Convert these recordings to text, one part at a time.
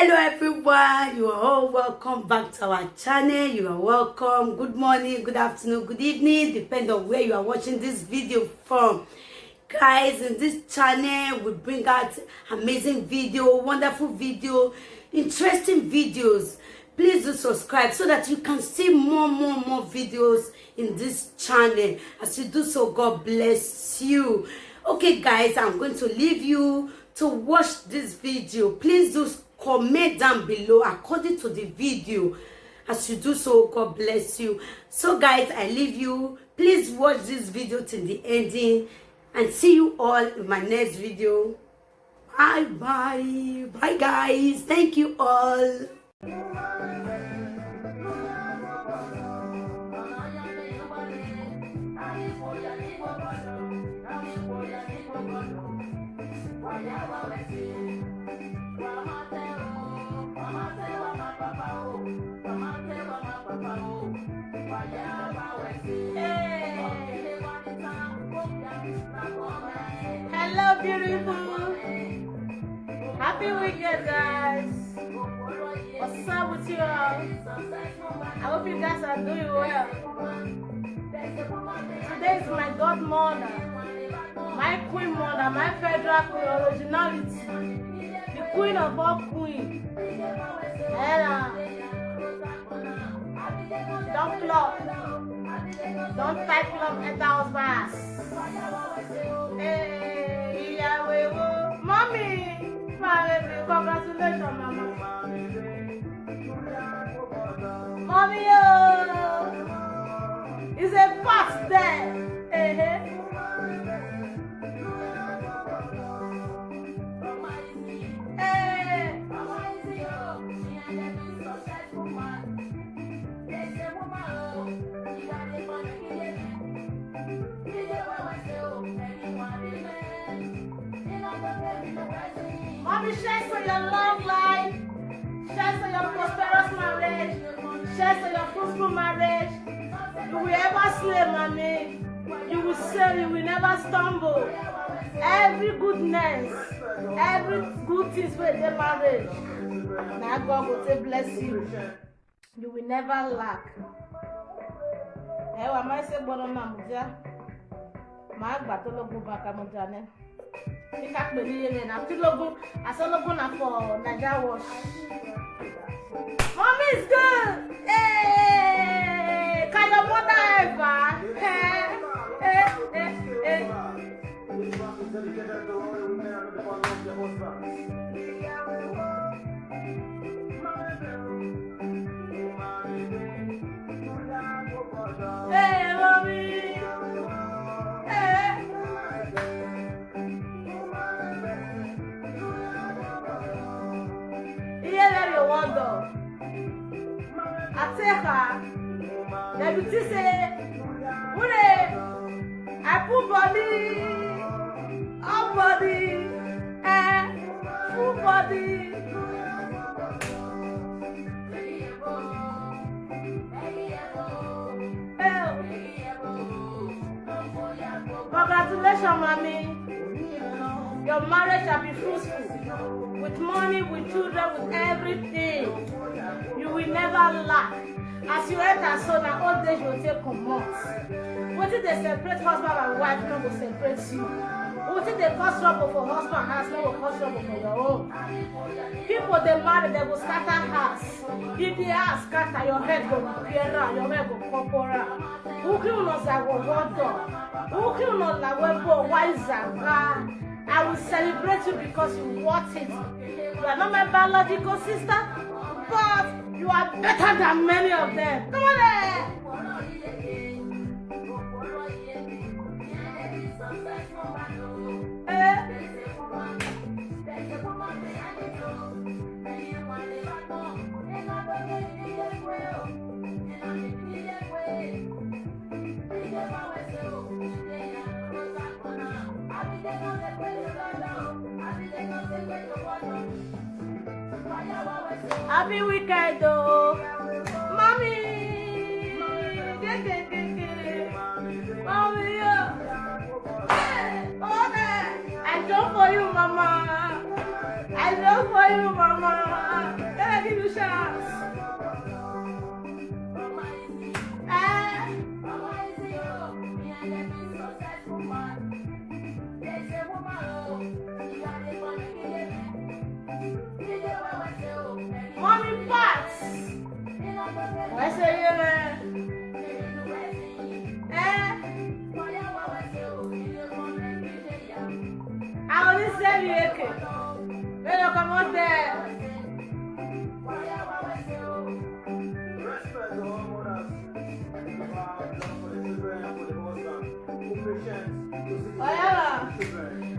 Hello everyone, you are all welcome back to our channel. You are welcome. Good morning, good afternoon, good evening, depending on where you are watching this video from. Guys, in this channel we bring out amazing video, wonderful video, interesting videos. Please do subscribe so that you can see more videos in this channel. As you do so, God bless you. Okay guys, I'm going to leave you to watch this video. Please do comment down below according to the video. As you do so, God bless you. So guys, I leave you. Please watch this video till the ending and see you all in my next video. Bye guys. Thank you all. Hello beautiful, happy weekend guys. What's up with you all? I hope you guys are doing well. Today is my godmother, my queen mother, my federal queen, originality, the queen of all queens. Don't club, don't type club at the house pass. Hey, yeah, mommy, congratulations, mama. Mommy, it's a box there. Mommy, share for your long life, share for your prosperous marriage, share for your fruitful marriage. You will ever slay, mommy. You will say you will never stumble. Every goodness, every good thing for the marriage. Now God will say bless you. You will never lack. I might say, but I'm not. My battle back a I can't believe it. I'm still looking. I saw looking for Naija wash. Mommy is good. Hey, can your mother ever? Hey, mommy. Wonder. I take her. The beauty say, I put body, all body, full body. Congratulations, mommy. Your marriage shall be fruitful. With money, with children, with everything. You will never lack. As you enter, so that old days you will take command. What if they separate husband and wife, no will separate you? What if they cause trouble for husband and house, no will cause trouble for your own? People they marry, they will scatter house. If the house scatter, your head will appear around, your head will pop around. Who can not say what who can not like what wiser? I will celebrate you because you want it. You are not my biological sister, but you are better than many of them. Come on there. Happy weekend, though. Mommy! Mommy! I jump for you, mama. I jump for you, mama. Pero como te...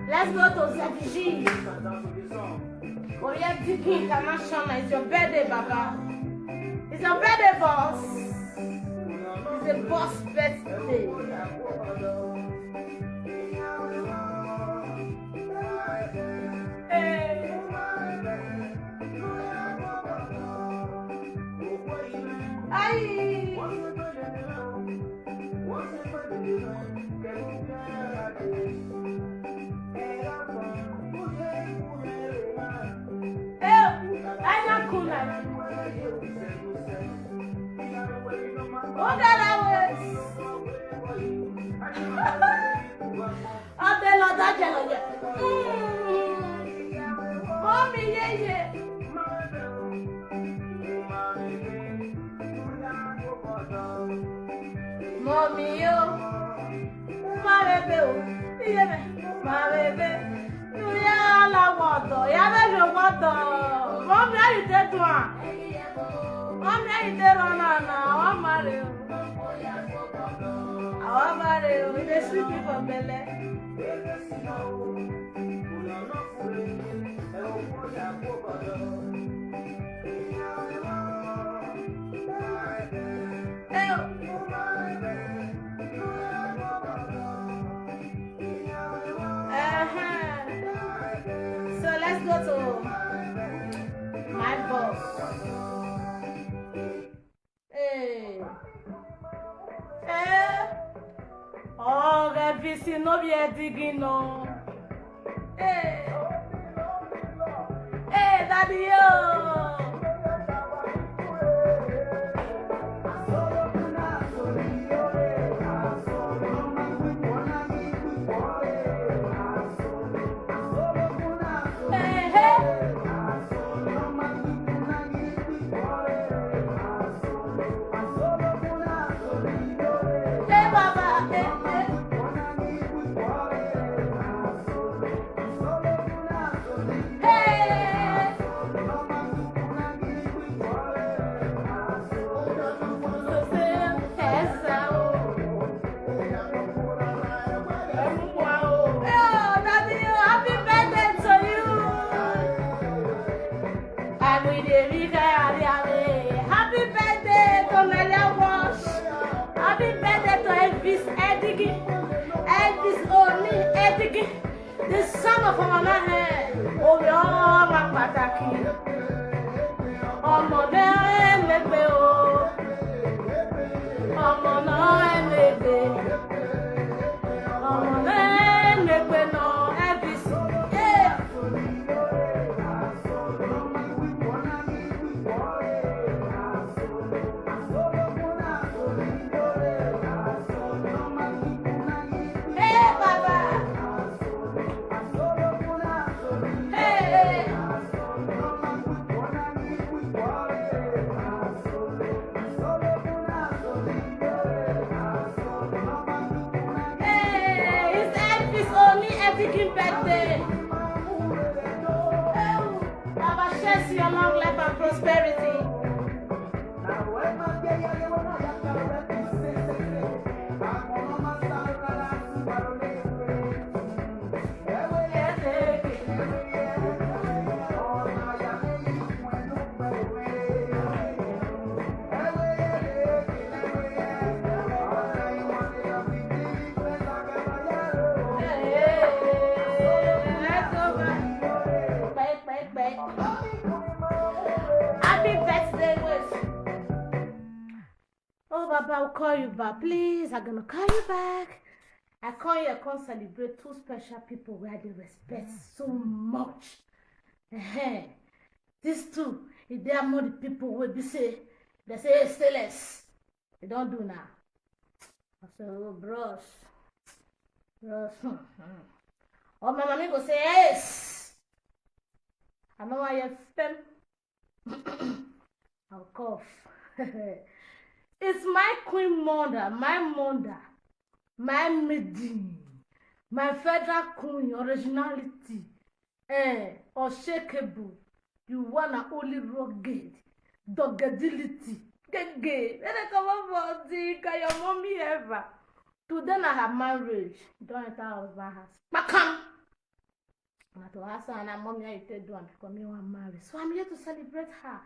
Let's go to Zaviji. Oh yeah, Tiki International. It's your birthday, Baba. It's your birthday, boss. It's a boss birthday. Mommy, yo, my baby, my baby, you la water, ya water. Mommy, are you dead one? Mommy, are you dead one now? I'm married. I'm married. They sleep for Bele. So let's go to my boss. Hey. Oh, Revisi, no be digging no. Hey. Hey, Daddy, yo. Happy birthday to Melia Wash. Happy birthday to Elvis Edigi. Elvis Oni Edigi. The son of Mama Hen. Oh, we all want Pataki. Oh, Mama Emebe. Oh, Mama Emebe. Oh, Mama Emebe. No, Elvis. Yeah. Birthday. Baba, shares your long life and prosperity. Happy birthday, wish. Oh, Baba, I'll call you back. Please, I'm gonna call you back. I call you, I can't celebrate two special people where they respect so much. These two, if they are more the people will be say, they say stay less. They don't do now. I say, oh, bros. Oh, my mommy go say yes. I know why you fem. I'll cough. It's my queen mother, my maiden, my federal queen originality. unshakable, you wanna only rugged, doggedility, gay. Then I come up for your mommy ever. Today na her marriage. Don't enter house by house. Bakam. And to ask her and mommy how you take do and become you want married. So I'm here to celebrate her.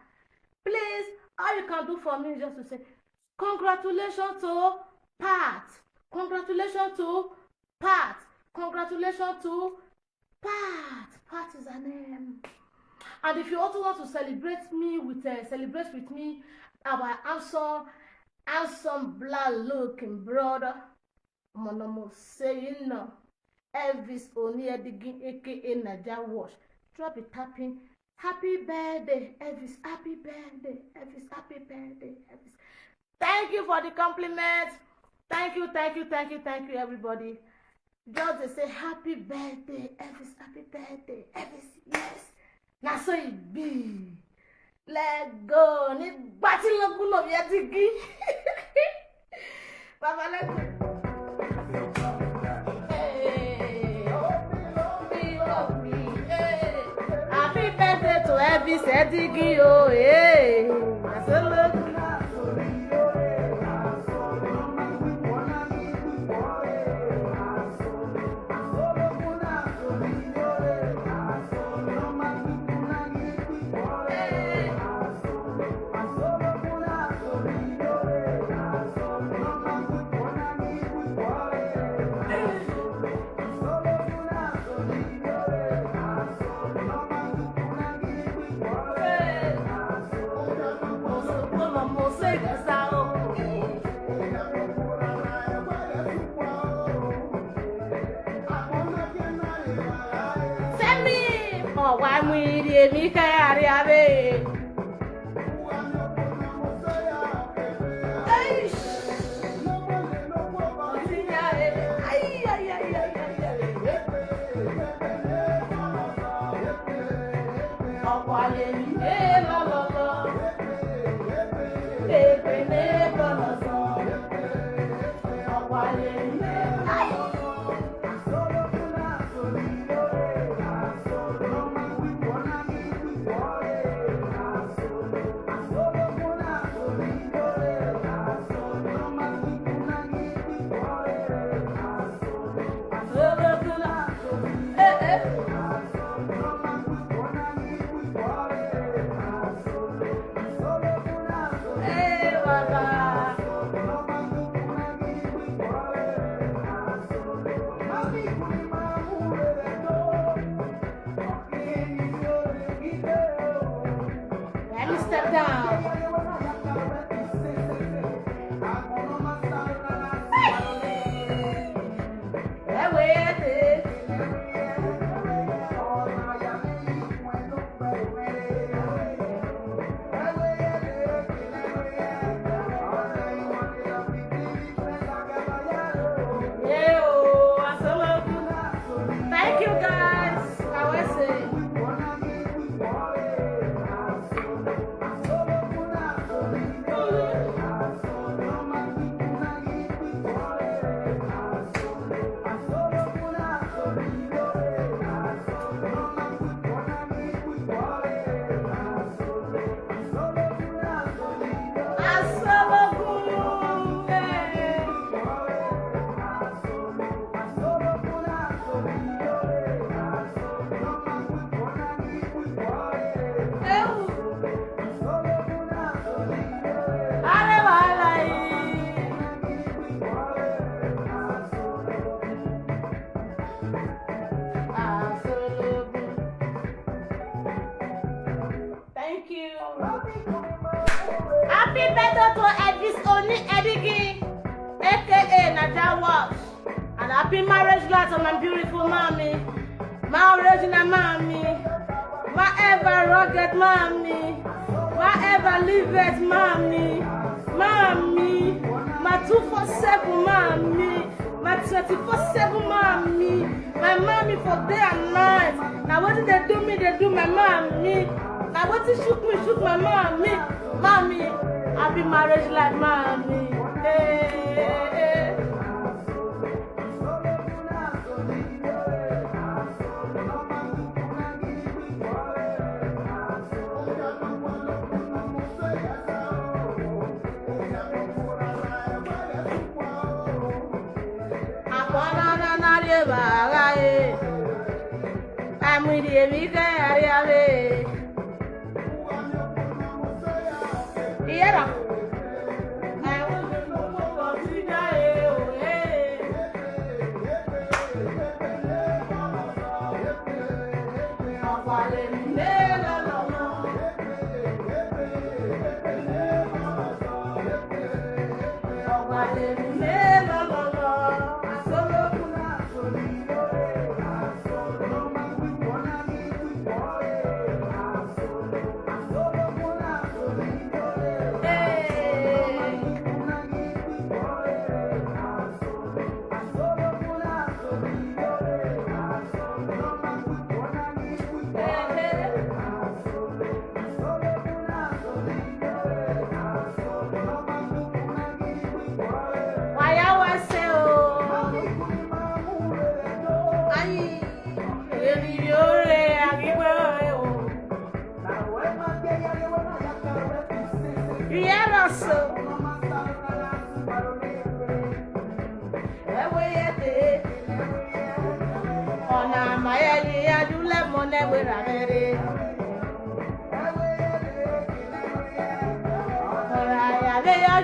Please, all you can do for me is just to say congratulations to Pat. Congratulations to Pat. Congratulations to Pat. Pat is her name. And if you also want to celebrate me with me, our handsome blood looking brother, I'm saying no. Elvis Oniadigin aka Naja Wash. Drop it tapping. Happy birthday, Elvis. Happy birthday, Elvis. Happy birthday, Elvis. Thank you for the compliment. Thank you, everybody. Just they say happy birthday, Elvis. Happy birthday, Elvis. Yes. Now so it be. Let go. Need battle of Gulo Yatigi. Papa, let go. To every setting, oh, hey, why we did me carry away? Happy birthday to Elvis Oniadigin, aka Naja Wash. And happy marriage life to my beautiful mommy, my original mommy, my ever rugged mommy, my ever lived mommy, mommy, my 247 mommy, my 24/7 mommy, my mommy for day and night. Now what did they do me? They do my mommy. Now what did shook me? Shook my mommy. Mommy, happy marriage life, mommy. Hey, hey, hey. mi di èmi kẹ́ àríyáwé. Ìyẹ́rà.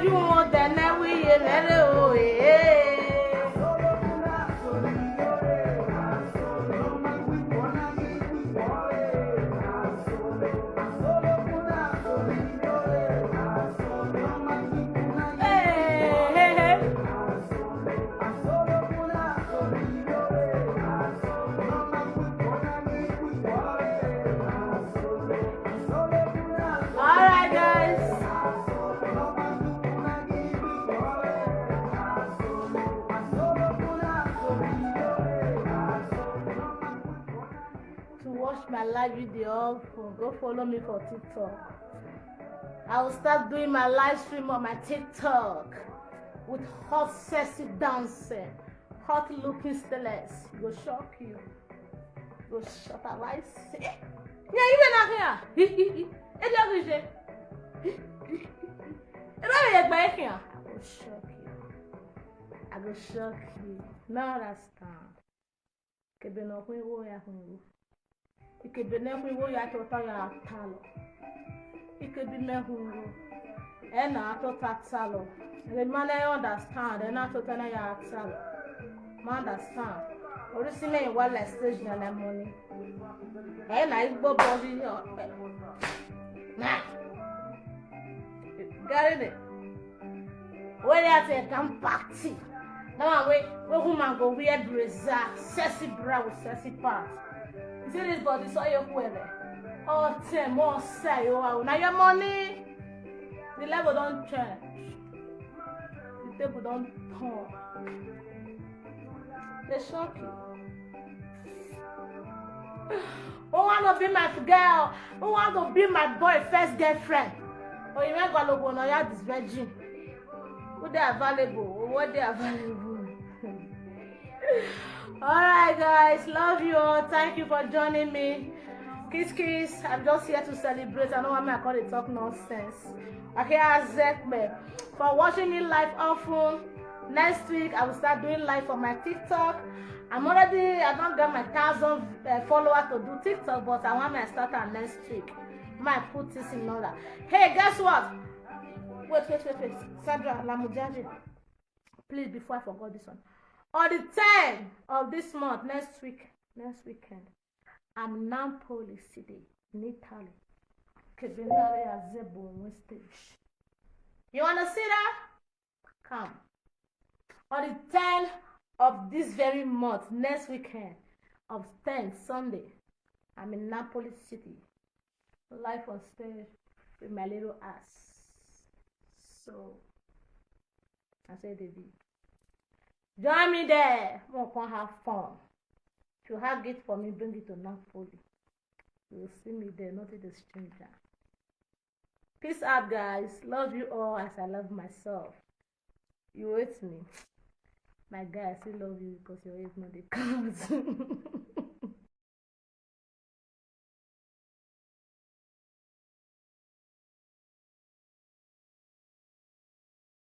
You want that now we in my live video, go follow me for TikTok. I will start doing my live stream on my TikTok with hot sexy dancing, hot looking stylists. It will shock you. It will shock our eyes. Yeah, you been out here. It's your vision. I will shock you. I will shock you. Now that's time. Ikebene kwiwo ya tota ya talo. Ikebine huru. Ena tota talo. The man I understand. Ena tota na ya talo. Man understand. Originally in one stage na na money. Ena igbo body. Nah. Got it. When you say come party. Now we woman go wear brazier, sexy bra with sexy pants. You see this body, so you wear. Oh, 10 more say you are. Now your money, the level don't change. The table don't turn. They shock you. Who want to be my girl? Who want to be my boy first girlfriend? Oh, you ain't gonna go now. You're this virgin. Who they available? What they available? Alright guys, love you all. Thank you for joining me. Kiss kiss. I'm just here to celebrate. I know why I call it talk nonsense. Okay, Azekme. For watching me live often. Next week I will start doing live on my TikTok. I don't got my 1,000 followers to do TikTok, but I want me to start on next week. Might put this in order. Hey, guess what? Wait. Sandra Lamujaji. Please, before I forgot this one. On the 10th of this month, next weekend, I'm Napoli City in Italy. You wanna see that? Come. On the 10th of this very month, next weekend, of 10th Sunday, I'm in Napoli City. Live on stage with my little ass. So I said, David, join me there. We can have fun. If you have gift for me, bring it to Napoli. You will see me there, not in the stranger. Peace out, guys. Love you all as I love myself. You hate me. My guy, I still love you because your age not the count.